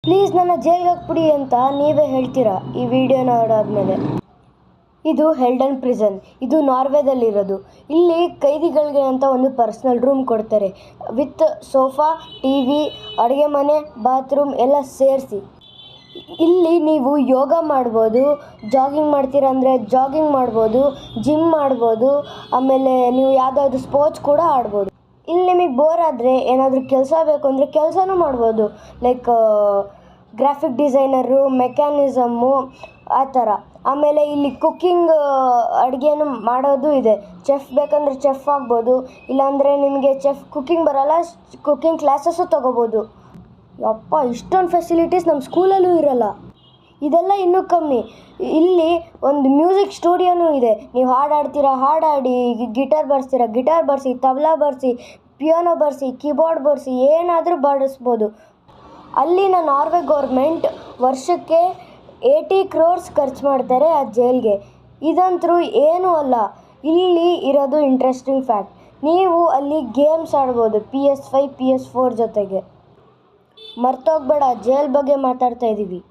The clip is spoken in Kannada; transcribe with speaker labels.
Speaker 1: ಪ್ಲೀಸ್ ನನ್ನ ಜೈಲ್ಗೆ ಹಾಕ್ಬಿಡಿ ಅಂತ ನೀವೇ ಹೇಳ್ತೀರಾ ಈ ವಿಡಿಯೋ ನೋಡಾದ್ಮೇಲೆ. ಇದು ಹೆಲ್ಡನ್ ಪ್ರಿಸನ್. ಇದು ನಾರ್ವೆದಲ್ಲಿರೋದು. ಇಲ್ಲಿ ಕೈದಿಗಳಿಗೆ ಅಂತ ಒಂದು ಪರ್ಸ್ನಲ್ ರೂಮ್ ಕೊಡ್ತಾರೆ, ವಿತ್ ಸೋಫಾ, ಟಿವಿ, ಅಡುಗೆ ಮನೆ, ಬಾತ್ರೂಮ್ ಎಲ್ಲ ಸೇರಿಸಿ. ಇಲ್ಲಿ ನೀವು ಯೋಗ ಮಾಡ್ಬೋದು, ಜಾಗಿಂಗ್ ಮಾಡ್ತೀರಾ ಅಂದರೆ ಜಾಗಿಂಗ್ ಮಾಡ್ಬೋದು, ಜಿಮ್ ಮಾಡ್ಬೋದು, ಆಮೇಲೆ ನೀವು ಯಾವುದಾದ್ರು ಸ್ಪೋರ್ಟ್ಸ್ ಕೂಡ ಆಡ್ಬೋದು. ಇಲ್ಲಿ ನಿಮಗೆ ಬೋರ್ ಆದರೆ ಏನಾದರೂ ಕೆಲಸ ಬೇಕು ಅಂದರೆ ಕೆಲಸನೂ ಮಾಡ್ಬೋದು, ಲೈಕ್ ಗ್ರಾಫಿಕ್ ಡಿಸೈನರು, ಮೆಕ್ಯಾನಿಸಮ್ಮು ಆ ಥರ. ಆಮೇಲೆ ಇಲ್ಲಿ ಕುಕ್ಕಿಂಗ್ ಅಡುಗೆನೂ ಮಾಡೋದು ಇದೆ. ಚೆಫ್ ಬೇಕಂದರೆ ಚೆಫ್ ಆಗ್ಬೋದು, ಇಲ್ಲಾಂದರೆ ನಿಮಗೆ ಕುಕ್ಕಿಂಗ್ ಬರೋಲ್ಲ, ಕುಕ್ಕಿಂಗ್ ಕ್ಲಾಸಸ್ಸು ತೊಗೋಬೋದು. ಯಪ್ಪ, ಇಷ್ಟೊಂದು ಫೆಸಿಲಿಟೀಸ್ ನಮ್ಮ ಸ್ಕೂಲಲ್ಲೂ ಇರೋಲ್ಲ. ಇದೆಲ್ಲ ಇನ್ನೂ ಕಮ್ಮಿ. ಇಲ್ಲಿ ಒಂದು ಮ್ಯೂಸಿಕ್ ಸ್ಟುಡಿಯೋನೂ ಇದೆ. ನೀವು ಹಾಡಾಡ್ತೀರಾ ಹಾಡಾಡಿ, ಗಿಟಾರ್ ಬಾರಿಸ್ತೀರಾ ಗಿಟಾರ್ ಬಾರಿಸಿ, ತಬಲಾ ಬಾರಿಸಿ, ಪಿಯಾನೋ ಬಾರಿಸಿ, ಕೀಬೋರ್ಡ್ ಬಾರಿಸಿ, ಏನಾದರೂ ಬಾರಿಸ್ಬೋದು. ಅಲ್ಲಿನ ನಾರ್ವೆ ಗೌರ್ಮೆಂಟ್ ವರ್ಷಕ್ಕೆ 80 crores ಖರ್ಚು ಮಾಡ್ತಾರೆ ಆ ಜೈಲ್ಗೆ. ಇದಂತರೂ ಏನೂ ಅಲ್ಲ. ಇಲ್ಲಿ ಇರೋದು ಇಂಟ್ರೆಸ್ಟಿಂಗ್ ಫ್ಯಾಕ್ಟ್, ನೀವು ಅಲ್ಲಿ ಗೇಮ್ಸ್ ಆಡ್ಬೋದು PS5 PS4 ಜೊತೆಗೆ. ಮರ್ತೋಗ್ಬೇಡ, ಜೈಲ್ ಬಗ್ಗೆ ಮಾತಾಡ್ತಾ ಇದ್ದೀವಿ.